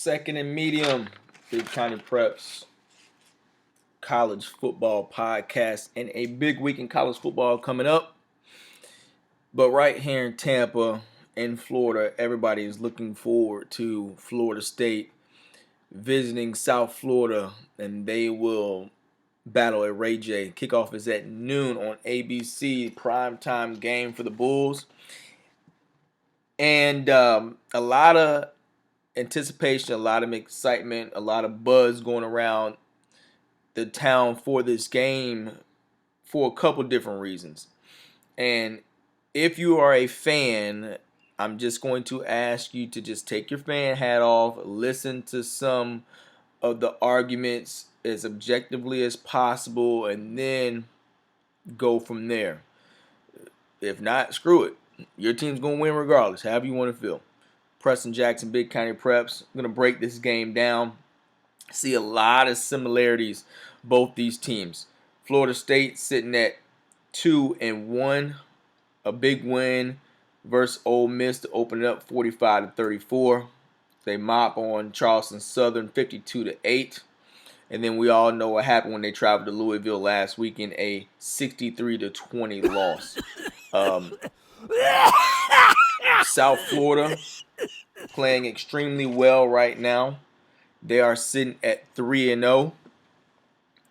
Second and Medium, Big County Preps college football podcast, and a big week in college football coming up. But right here in Tampa, in Florida, everybody is looking forward to Florida State visiting South Florida, and they will battle at Ray J. Kickoff is at noon on ABC, primetime game for the Bulls. And a lot of anticipation, a lot of excitement, a lot of buzz going around the town for this game for a couple different reasons. And if you are a fan, I'm just going to ask you to just take your fan hat off, listen to some of the arguments as objectively as possible, and then go from there. If not, screw it. Your team's going to win regardless, however you want to feel. Preston Jackson, Big County Preps. I'm going to break this game down. See a lot of similarities, both these teams. Florida State sitting at 2-1, a big win versus Ole Miss to open it up 45-34. They mop on Charleston Southern 52-8. And then we all know what happened when they traveled to Louisville last week in a 63-20 loss. South Florida playing extremely well right now. They are sitting at 3-0.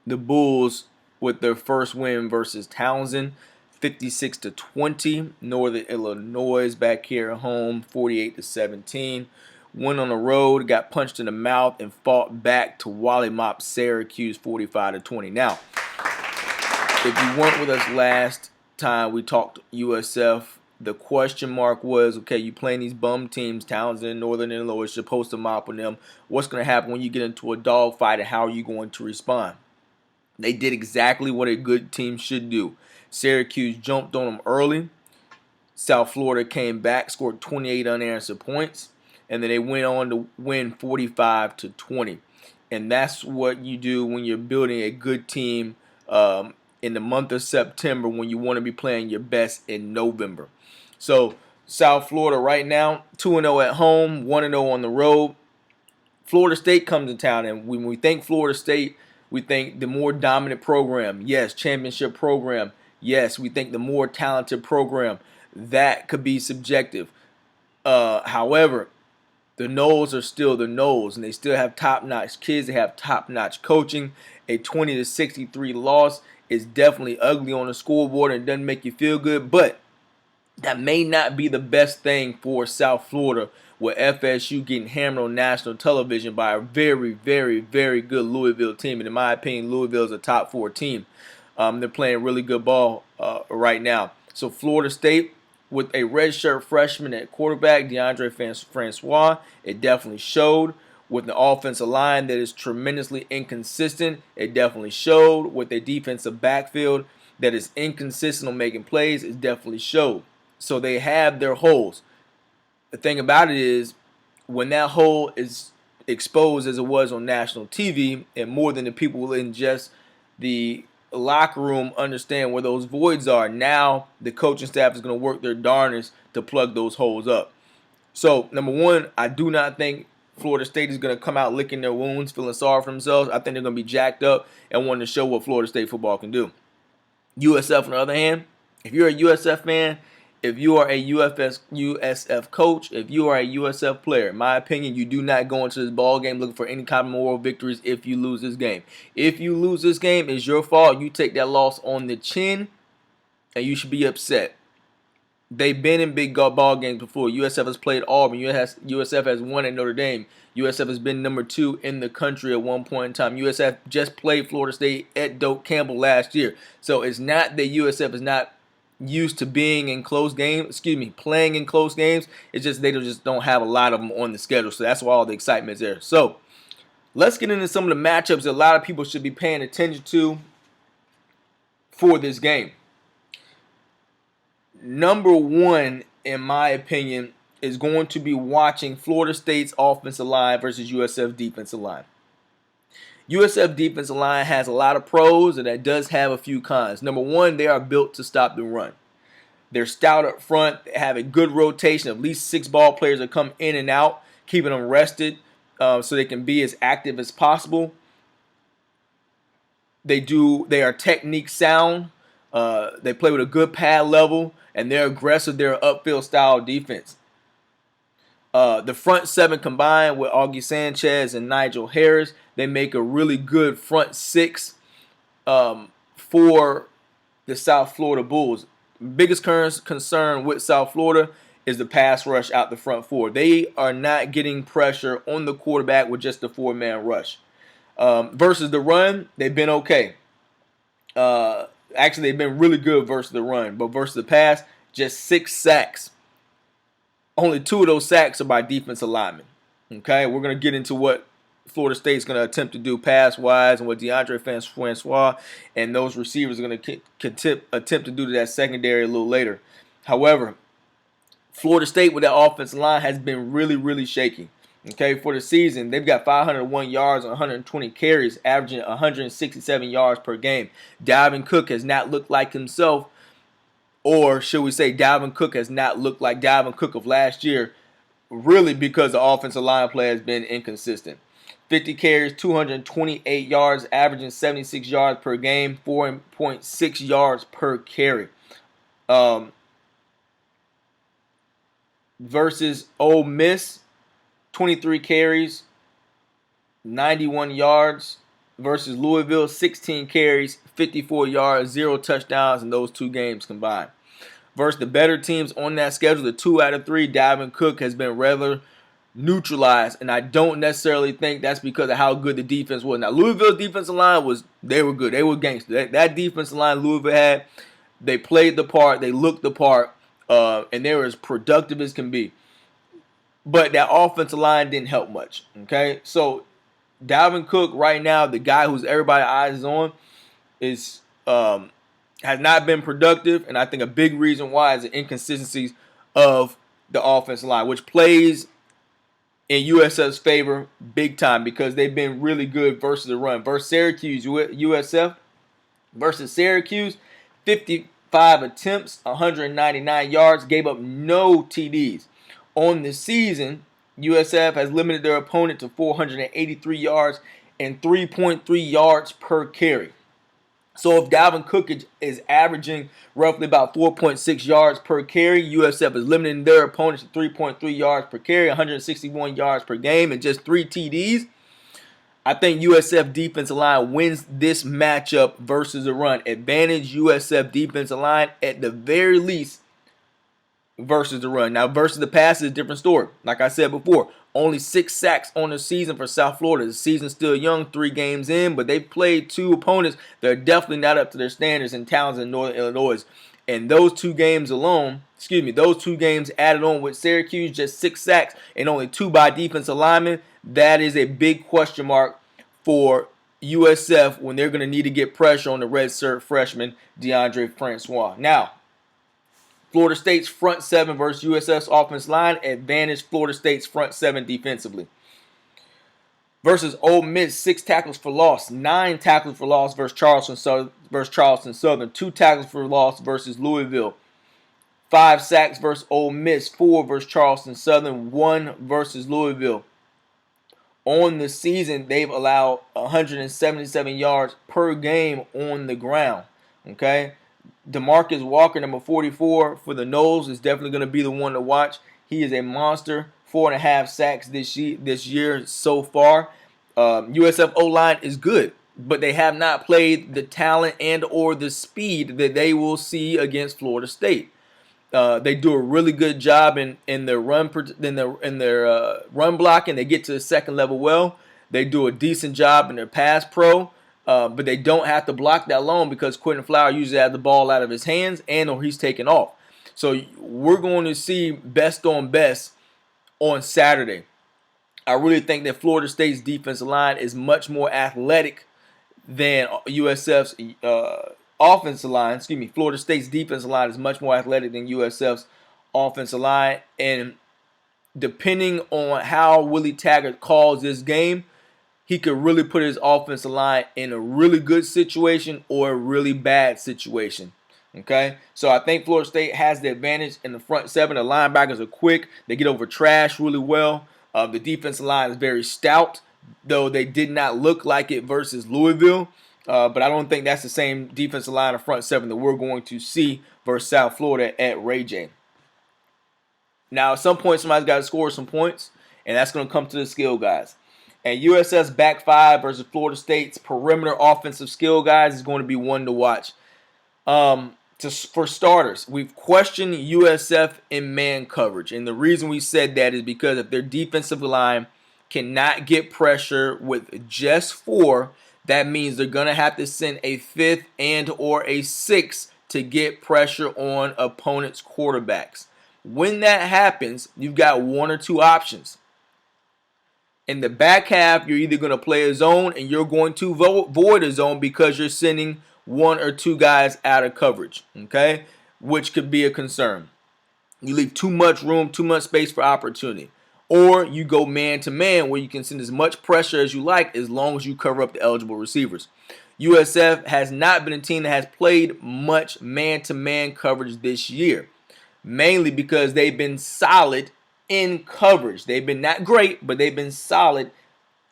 The Bulls with their first win versus Townsend, 56-20. Northern Illinois back here at home, 48-17. Went on the road, got punched in the mouth, and fought back to Wally Mop Syracuse, 45-20. Now, if you weren't with us last time we talked USF, the question mark was, okay, you playing these bum teams, Townsend, Northern Illinois, you're supposed to mop on them. What's going to happen when you get into a dogfight, and how are you going to respond? They did exactly what a good team should do. Syracuse jumped on them early. South Florida came back, scored 28 unanswered points, and then they went on to win 45-20. And that's what you do when you're building a good team in the month of September, when you want to be playing your best in November. So South Florida right now, 2-0 at home, 1-0 on the road. Florida State comes to town, and when we think Florida State, we think the more dominant program. Yes, championship program. Yes, we think the more talented program. That could be subjective. However, the Noles are still the Noles, and they still have top-notch kids. They have top-notch coaching. A 20-63 loss is definitely ugly on the scoreboard and doesn't make you feel good, but that may not be the best thing for South Florida, with FSU getting hammered on national television by a very, very, very good Louisville team. And in my opinion, Louisville is a top 4 team. They're playing really good ball right now. So Florida State, with a redshirt freshman at quarterback, DeAndre Francois, it definitely showed. With the offensive line that is tremendously inconsistent, it definitely showed. With a defensive backfield that is inconsistent on making plays, it definitely showed. So they have their holes. The thing about it is, when that hole is exposed as it was on national TV, and more than the people in just the locker room understand where those voids are, now the coaching staff is going to work their darnest to plug those holes up. So, number one, I do not think Florida State is going to come out licking their wounds, feeling sorry for themselves. I think they're going to be jacked up and wanting to show what Florida State football can do. USF, on the other hand, if you're a USF fan, if you are a USF coach, if you are a USF player, in my opinion, you do not go into this ball game looking for any kind of moral victories if you lose this game. If you lose this game, it's your fault. You take that loss on the chin, and you should be upset. They've been in big ball games before. USF has played Auburn. USF has won at Notre Dame. USF has been number 2 in the country at one point in time. USF just played Florida State at Doak Campbell last year. So it's not that USF is not used to being in close games, playing in close games. It's just they just don't have a lot of them on the schedule. So that's why all the excitement is there. So let's get into some of the matchups that a lot of people should be paying attention to for this game. Number one, in my opinion, is going to be watching Florida State's offensive line versus USF defensive line. USF defensive line has a lot of pros, and that does have a few cons. Number one, they are built to stop the run. They're stout up front. They have a good rotation. At least 6 ball players that come in and out, keeping them rested. so they can be as active as possible. They are technique sound. They play with a good pad level, and they're aggressive. They're an upfield style defense. The front seven combined with Augie Sanchez and Nigel Harris, they make a really good front six for the South Florida Bulls. Biggest concern with South Florida is the pass rush out the front four. They are not getting pressure on the quarterback with just a four-man rush. Versus the run, they've been okay. Actually, they've been really good versus the run, but versus the pass, just 6 sacks. Only 2 of those sacks are by defensive linemen. Okay, we're going to get into what Florida State's going to attempt to do pass-wise and what DeAndre Francois and those receivers are going to attempt to do to that secondary a little later. However, Florida State with that offensive line has been really, really shaky. Okay, for the season, they've got 501 yards and 120 carries, averaging 167 yards per game. Gavin Cook has not looked like himself, or should we say Gavin Cook has not looked like Gavin Cook of last year, really because the offensive line play has been inconsistent. 50 carries, 228 yards, averaging 76 yards per game, 4.6 yards per carry. Versus Ole Miss, 23 carries, 91 yards. Versus Louisville, 16 carries, 54 yards, 0 touchdowns in those 2 games combined. Versus the better teams on that schedule, the 2 out of 3, Gavin Cook has been rather neutralized, and I don't necessarily think that's because of how good the defense was. Now, Louisville's defensive line they were good. They were gangster. That defensive line Louisville had, they played the part, they looked the part, and they were as productive as can be. But that offensive line didn't help much. Okay, so Dalvin Cook right now, the guy who's everybody's eyes on, has not been productive, and I think a big reason why is the inconsistencies of the offensive line, which plays in USF's favor big time because they've been really good versus the run. Versus Syracuse, USF versus Syracuse, 55 attempts, 199 yards, gave up no TDs. On the season, USF has limited their opponent to 483 yards and 3.3 yards per carry. So if Dalvin Cook is averaging roughly about 4.6 yards per carry, USF is limiting their opponents to 3.3 yards per carry, 161 yards per game, and just 3 TDs. I think USF defensive line wins this matchup versus the run. Advantage USF defensive line at the very least versus the run. Now, versus the pass is a different story. Like I said before, only 6 sacks on the season for South Florida. The season's still young, 3 games in, but they've played 2 opponents that are definitely not up to their standards in Townsend and Northern Illinois. And those 2 games alone, those 2 games added on with Syracuse, just 6 sacks and only 2 by defensive linemen, that is a big question mark for USF when they're going to need to get pressure on the redshirt freshman DeAndre Francois. Now, Florida State's front 7 versus USF's offense line advantage Florida State's front 7 defensively. Versus Ole Miss, 6 tackles for loss, 9 tackles for loss versus Charleston Southern, 2 tackles for loss versus Louisville, 5 sacks versus Ole Miss, 4 versus Charleston Southern, 1 versus Louisville. On the season, they've allowed 177 yards per game on the ground. Okay, DeMarcus Walker, number 44 for the Noles, is definitely going to be the one to watch. He is a monster. 4.5 sacks this year so far. USF O-line is good, but they have not played the talent and or the speed that they will see against Florida State. They do a really good job in their run run blocking. They get to the second level well. They do a decent job in their pass pro. But they don't have to block that long because Quintin Fowler usually has the ball out of his hands and or he's taken off. So we're going to see best on best on Saturday. I really think that Florida State's defensive line is much more athletic than USF's offensive line. Florida State's defensive line is much more athletic than USF's offensive line. And depending on how Willie Taggart calls this game, he could really put his offensive line in a really good situation or a really bad situation. Okay, so I think Florida State has the advantage in the front 7. The linebackers are quick. They get over trash really well. The defensive line is very stout, though they did not look like it versus Louisville. But I don't think that's the same defensive line of front seven that we're going to see versus South Florida at Ray J. Now, at some point, somebody's got to score some points, and that's going to come to the skill guys. And USF's back five versus Florida State's perimeter offensive skill guys is going to be one to watch. For starters, we've questioned USF in man coverage. And the reason we said that is because if their defensive line cannot get pressure with just four, that means they're going to have to send a fifth and or a sixth to get pressure on opponents' quarterbacks. When that happens, you've got one or two options. In the back half, you're either going to play a zone and you're going to void a zone because you're sending one or two guys out of coverage, okay? Which could be a concern. You leave too much room, too much space for opportunity. Or you go man-to-man where you can send as much pressure as you like as long as you cover up the eligible receivers. USF has not been a team that has played much man-to-man coverage this year, mainly because they've been solid in coverage. They've been not great, but they've been solid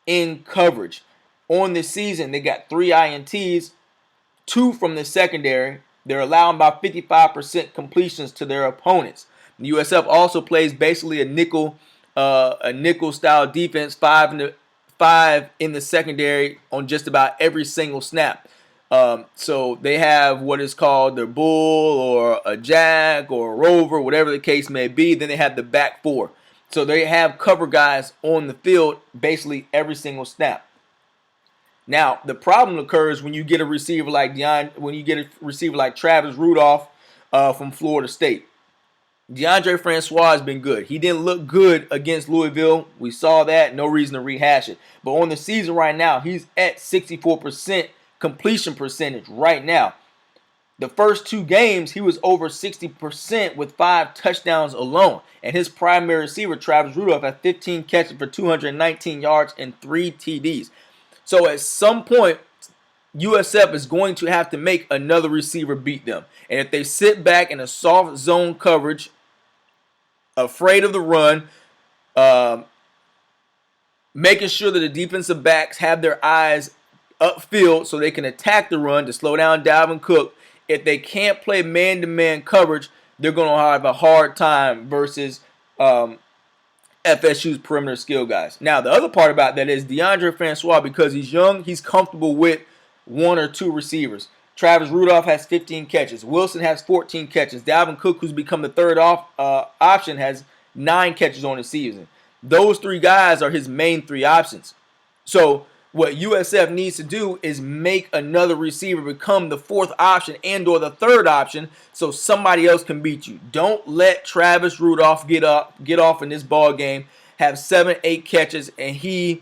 in coverage. On this season, they got 3 INTs, 2 from the secondary. They're allowing about 55% completions to their opponents. The USF also plays basically a nickel style defense, 5 in the secondary on just about every single snap. So they have what is called their bull or a jack or a rover, whatever the case may be. Then they have the back four. So they have cover guys on the field basically every single snap. Now, the problem occurs when you get a receiver like Travis Rudolph from Florida State. DeAndre Francois has been good. He didn't look good against Louisville. We saw that. No reason to rehash it. But on the season right now, he's at 64% completion percentage right now. The first 2 games, he was over 60% with 5 touchdowns alone. And his primary receiver, Travis Rudolph, had 15 catches for 219 yards and 3 TDs. So at some point, USF is going to have to make another receiver beat them. And if they sit back in a soft zone coverage, afraid of the run, making sure that the defensive backs have their eyes upfield so they can attack the run to slow down Gavin Cook. If they can't play man-to-man coverage, they're going to have a hard time versus FSU's perimeter skill guys. Now, the other part about that is DeAndre Francois, because he's young, he's comfortable with 1 or 2 receivers. Travis Rudolph has 15 catches. Wilson has 14 catches. Gavin Cook, who's become the third option, has 9 catches on the season. Those 3 guys are his main 3 options. So what USF needs to do is make another receiver become the 4th option and or the 3rd option so somebody else can beat you. Don't let Travis Rudolph get off in this ball game, have 7, 8 catches, and he'll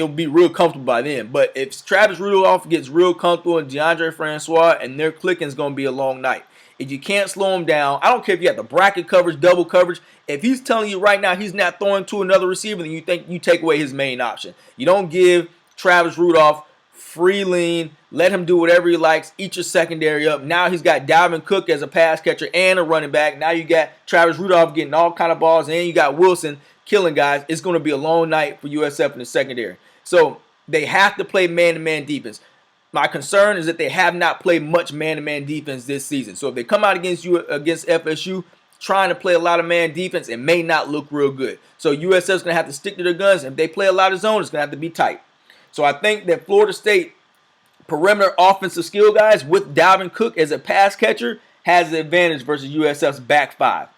be real comfortable by then. But if Travis Rudolph gets real comfortable and DeAndre Francois, and their clicking is going to be a long night. If you can't slow him down, I don't care if you have the bracket coverage, double coverage. If he's telling you right now he's not throwing to another receiver, then you think you take away his main option. You don't give Travis Rudolph free lean, let him do whatever he likes, eat your secondary up. Now he's got Gavin Cook as a pass catcher and a running back. Now you got Travis Rudolph getting all kind of balls, and you got Wilson killing guys. It's going to be a long night for USF in the secondary. So they have to play man-to-man defense. My concern is that they have not played much man-to-man defense this season. So if they come out against FSU trying to play a lot of man defense, it may not look real good. So USF is going to have to stick to their guns. If they play a lot of zone, it's going to have to be tight. So I think that Florida State perimeter offensive skill guys with Gavin Cook as a pass catcher has the advantage versus USF's back 5.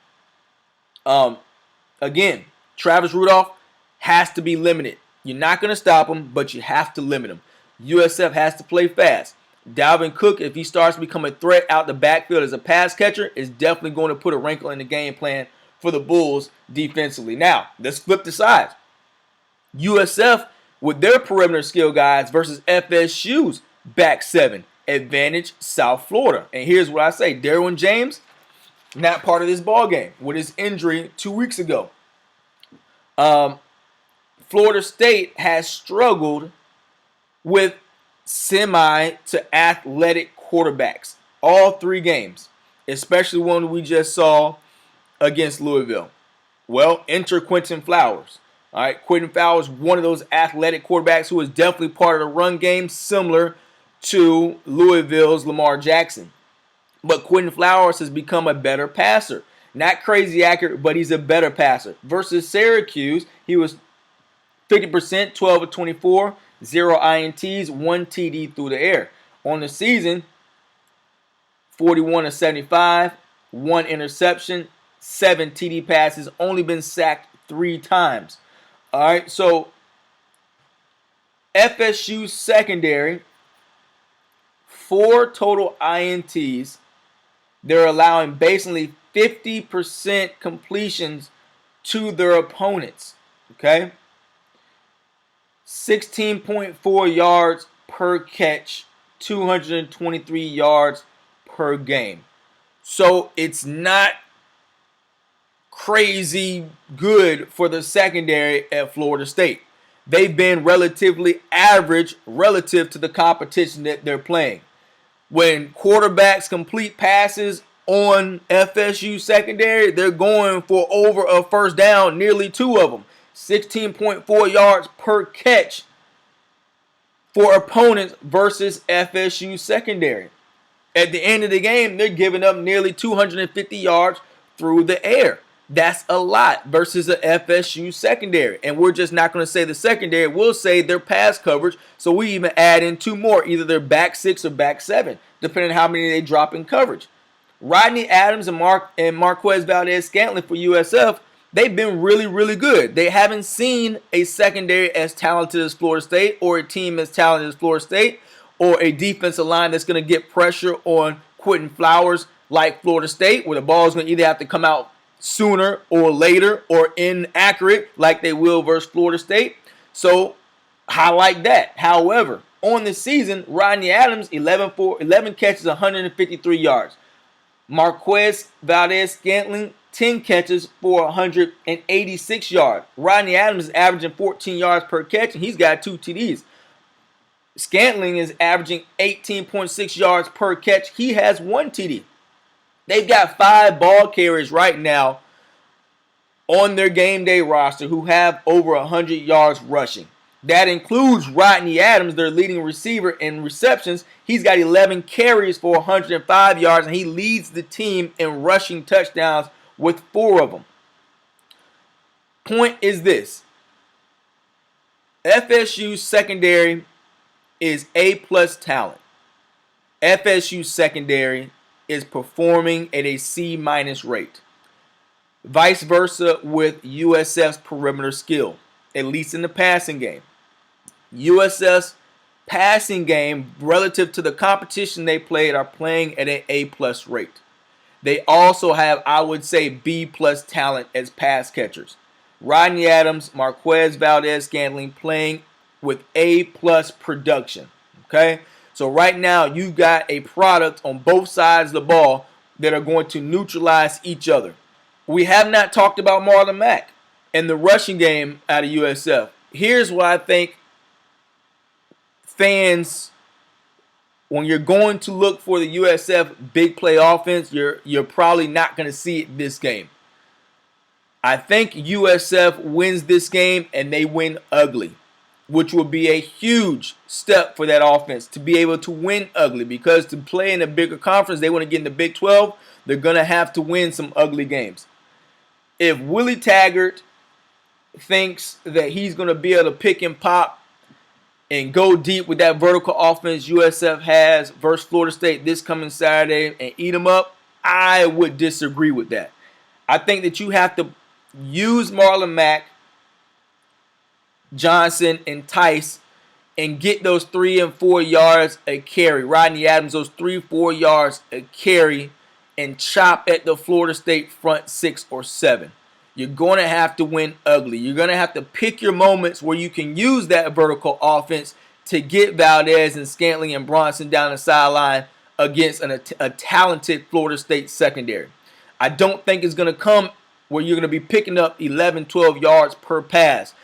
Again, Travis Rudolph has to be limited. You're not going to stop him, but you have to limit him. USF has to play fast. Gavin Cook, if he starts to become a threat out the backfield as a pass catcher, is definitely going to put a wrinkle in the game plan for the Bulls defensively. Now, let's flip the sides. USF with their perimeter skill guys versus FSU's back 7. Advantage South Florida. And here's what I say. Derwin James, not part of this ball game with his injury 2 weeks ago. Florida State has struggled with semi to athletic quarterbacks all 3 games, especially one we just saw against Louisville. Well, enter Quintin Flowers. All right, Quintin Fowler is one of those athletic quarterbacks who is definitely part of the run game, similar to Louisville's Lamar Jackson. But Quintin Flowers has become a better passer. Not crazy accurate, but he's a better passer. Versus Syracuse, he was 50%, 12 of 24, 0 INTs, 1 TD through the air. On the season, 41 of 75, 1 interception, 7 TD passes, only been sacked 3 times. All right, so FSU Secondary, 4 total INTs. They're allowing basically 50% completions to their opponents. Okay? 16.4 yards per catch, 223 yards per game. So it's not crazy good for the secondary at Florida State. They've been relatively average relative to the competition that they're playing. When quarterbacks complete passes on FSU secondary, they're going for over a first down, nearly 2 of them. 16.4 yards per catch for opponents versus FSU secondary. At the end of the game, they're giving up nearly 250 yards through the air. That's a lot versus the FSU secondary. And we're just not going to say the secondary. We'll say their pass coverage. So we even add in 2 more, either their back 6 or back 7, depending on how many they drop in coverage. Rodney Adams and Marquez Valdez-Scantling for USF, they've been really, really good. They haven't seen a secondary as talented as Florida State, or a team as talented as Florida State, or a defensive line that's going to get pressure on Quintin Flowers like Florida State, where the ball is going to either have to come out sooner or later, or inaccurate like they will versus Florida State. So I like that. However, on the season, Rodney Adams, 11 catches, 153 yards. Marquez Valdez-Scantling, 10 catches for 186 yards. Rodney Adams is averaging 14 yards per catch, and he's got 2 TDs. Scantling is averaging 18.6 yards per catch. He has 1 TD. They've got 5 ball carriers right now on their game day roster who have over 100 yards rushing. That includes Rodney Adams, their leading receiver in receptions. He's got 11 carries for 105 yards, and he leads the team in rushing touchdowns with 4 of them. Point is this: FSU secondary is A+ talent. FSU secondary is performing at a C- rate. Vice versa with USF's perimeter skill, at least in the passing game. USF's passing game, relative to the competition they played, are playing at an A+ rate. They also have, I would say, B+ talent as pass catchers. Rodney Adams, Marquez Valdez-Scantling playing with A+ production. Okay? So right now, you got a product on both sides of the ball that are going to neutralize each other. We have not talked about Marlon Mack and the rushing game out of USF. Here's what I think fans, when you're going to look for the USF big play offense, you're probably not going to see it this game. I think USF wins this game, and they win ugly, which will be a huge step for that offense to be able to win ugly, because to play in a bigger conference, they want to get in the Big 12, they're going to have to win some ugly games. If Willie Taggart thinks that he's going to be able to pick and pop and go deep with that vertical offense USF has versus Florida State this coming Saturday and eat them up, I would disagree with that. I think that you have to use Marlon Mack, Johnson, and Tice and get those 3 and 4 yards a carry. Rodney Adams, those 3-4 yards a carry, and chop at the Florida State front 6 or 7. You're going to have to win ugly. You're going to have to pick your moments where you can use that vertical offense to get Valdez and Scantling and Bronson down the sideline against a talented Florida State secondary. I don't think it's going to come where you're going to be picking up 11, 12 yards per pass.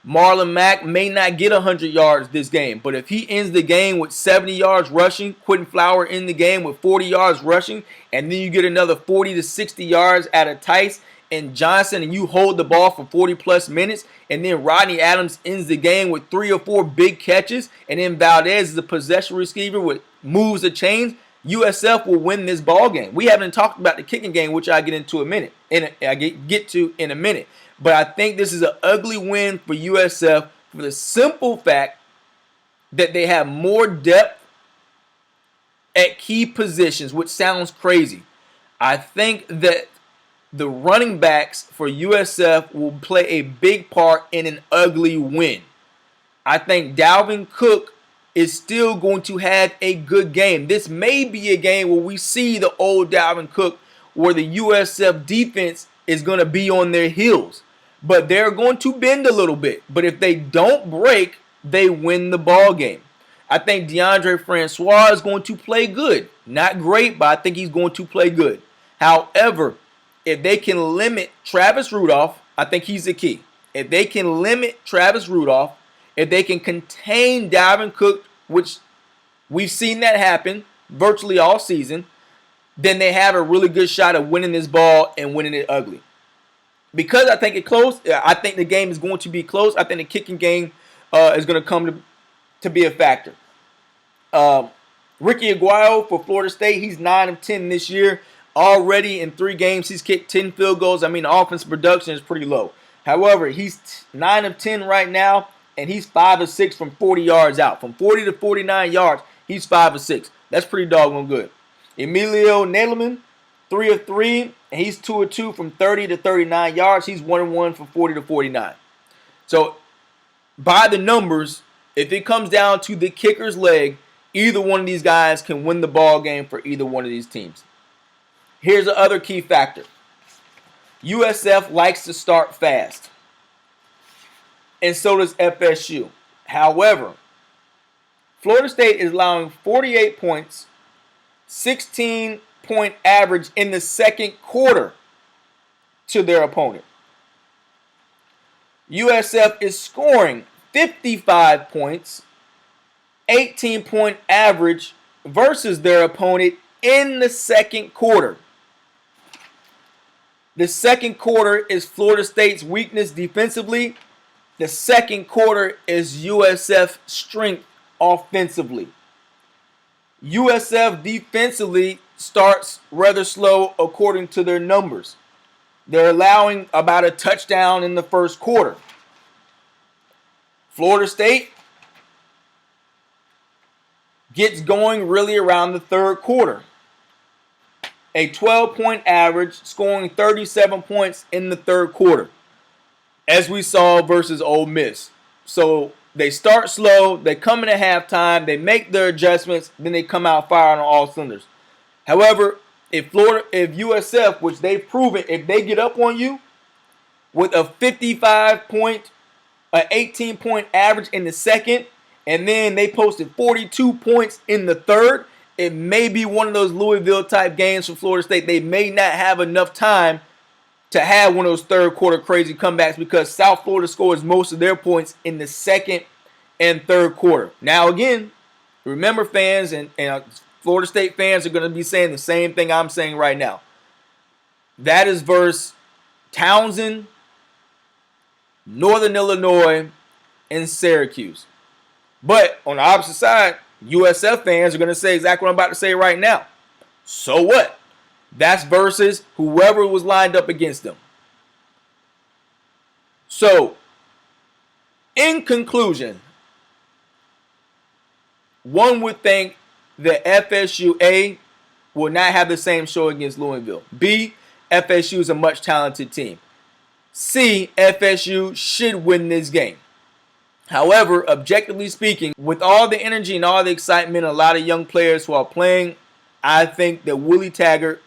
Marlon Mack may not get 100 yards this game, but if he ends the game with 70 yards rushing, Quintin Fowler in the game with 40 yards rushing, and then you get another 40 to 60 yards out of Tice, and Johnson and you hold the ball for 40-plus minutes, and then Rodney Adams ends the game with 3 or 4 big catches, and then Valdez is a possession receiver with moves the chains, USF will win this ball game. We haven't talked about the kicking game, which I'll get into in a minute. But I think this is an ugly win for USF for the simple fact that they have more depth at key positions, which sounds crazy. I think that the running backs for USF will play a big part in an ugly win. I think Gavin Cook is still going to have a good game. This may be a game where we see the old Gavin Cook, where the USF defense is going to be on their heels. But they're going to bend a little bit. But if they don't break, they win the ball game. I think DeAndre Francois is going to play good. Not great, but I think he's going to play good. However, if they can limit Travis Rudolph, I think he's the key. If they can limit Travis Rudolph, if they can contain Gavin Cook, which we've seen that happen virtually all season, then they have a really good shot of winning this ball and winning it ugly. Because I think it's close, I think the game is going to be close. I think the kicking game is going to come to be a factor. Ricky Aguayo for Florida State, he's 9 of 10 this year. Already in 3 games, he's kicked 10 field goals. I mean, the offensive production is pretty low. However, he's 9 of 10 right now, and he's 5 of 6 from 40 yards out. From 40 to 49 yards, he's 5 of 6. That's pretty doggone good. Emilio Nailman, 3 of 3, and he's 2 of 2 from 30 to 39 yards. He's 1 of 1 from 40 to 49. So, by the numbers, if it comes down to the kicker's leg, either one of these guys can win the ball game for either one of these teams. Here's the other key factor. USF likes to start fast. And so does FSU. However, Florida State is allowing 48 points, 16-point average in the second quarter to their opponent. USF is scoring 55 points, 18-point average versus their opponent in the second quarter. The second quarter is Florida State's weakness defensively. The second quarter is USF's strength offensively. USF defensively starts rather slow according to their numbers. They're allowing about a touchdown in the first quarter. Florida State gets going really around the third quarter. A 12-point average, scoring 37 points in the third quarter, as we saw versus Ole Miss. So they start slow, they come in at halftime, they make their adjustments, then they come out firing on all cylinders. However, if USF, which they've proven, if they get up on you with a 55-point, an 18-point average in the second, and then they posted 42 points in the third, it may be one of those Louisville-type games for Florida State. They may not have enough time to have one of those third-quarter crazy comebacks because South Florida scores most of their points in the second and third quarter. Now, again, remember, fans and Florida State fans are going to be saying the same thing I'm saying right now. That is versus Townsend, Northern Illinois, and Syracuse. But on the opposite side, USF fans are going to say exactly what I'm about to say right now. So what? That's versus whoever was lined up against them. So, in conclusion, one would think that FSU, A, will not have the same show against Louisville. B, FSU is a much talented team. C, FSU should win this game. However, objectively speaking, with all the energy and all the excitement, a lot of young players who are playing, I think that Willie Taggart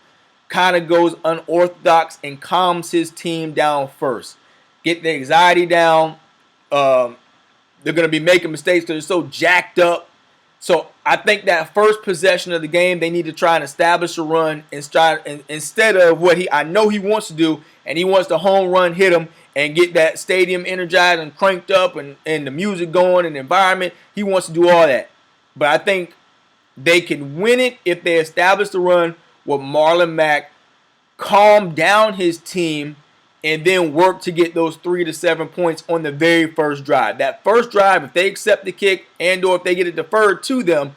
kind of goes unorthodox and calms his team down first. Get the anxiety down. They're going to be making mistakes because they're so jacked up. So I think that first possession of the game, they need to try and establish a run instead of what I know he wants to do, and he wants to home run hit him and get that stadium energized and cranked up and the music going and the environment. He wants to do all that. But I think they can win it if they establish the run with Marlon Mack, calm down his team, and then work to get those 3 to 7 points on the very first drive. That first drive, if they accept the kick and or if they get it deferred to them,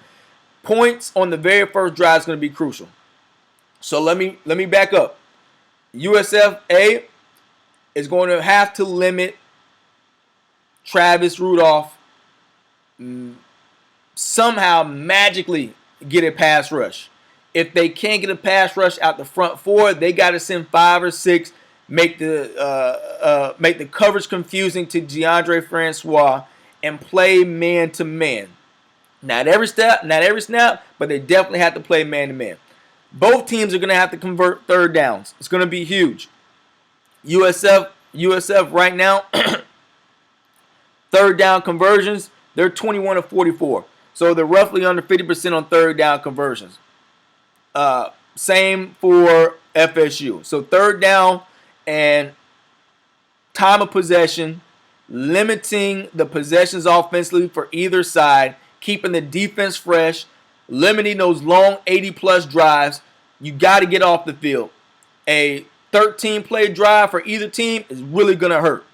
points on the very first drive is going to be crucial. So let me back up. USF is going to have to limit Travis Rudolph, somehow magically get a pass rush. If they can't get a pass rush out the front 4, they got to send 5 or 6, make the coverage confusing to DeAndre Francois, and play man to man. Not every snap, but they definitely have to play man to man. Both teams are going to have to convert third downs. It's going to be huge. USF right now, third down conversions, they're 21 of 44. So they're roughly under 50% on third down conversions. Same for FSU. So third down and time of possession, limiting the possessions offensively for either side, keeping the defense fresh, limiting those long 80-plus drives. You got to get off the field. A 13-play drive for either team is really going to hurt.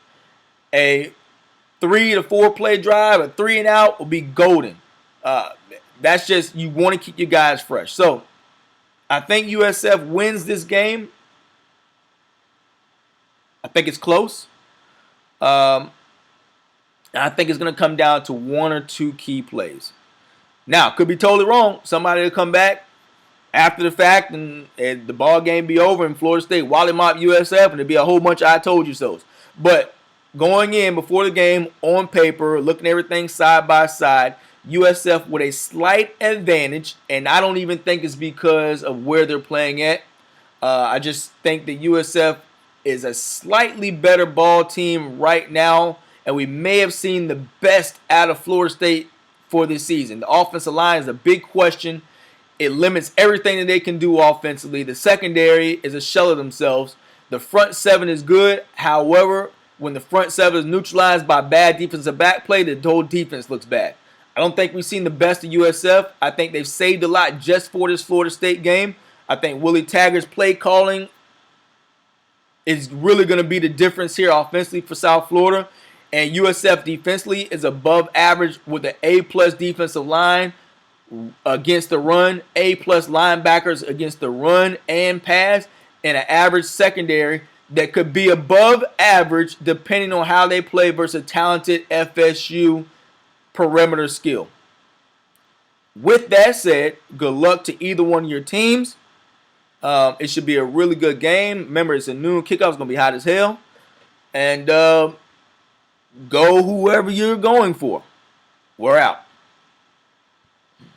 A 3 to 4-play drive, a 3 and out will be golden. That's just, you want to keep your guys fresh. So I think USF wins this game. I think it's close. I think it's going to come down to 1 or 2 key plays. Now, could be totally wrong. Somebody will come back after the fact and the ball game be over and Florida State wally mop USF and it'll be a whole bunch of I told you so's. But going in before the game on paper, looking at everything side by side, USF with a slight advantage, and I don't even think it's because of where they're playing at. I just think that USF is a slightly better ball team right now, and we may have seen the best out of Florida State for this season. The offensive line is a big question. It limits everything that they can do offensively. The secondary is a shell of themselves. The front 7 is good. However, when the front 7 is neutralized by bad defensive back play, the whole defense looks bad. I don't think we've seen the best of USF. I think they've saved a lot just for this Florida State game. I think Willie Taggart's play calling is really going to be the difference here offensively for South Florida. And USF defensively is above average with an A-plus defensive line against the run, A-plus linebackers against the run and pass, and an average secondary that could be above average depending on how they play versus talented FSU perimeter skill. With that said, good luck to either one of your teams. It should be a really good game. Remember, it's a noon kickoff. It's going to be hot as hell. And go whoever you're going for. We're out.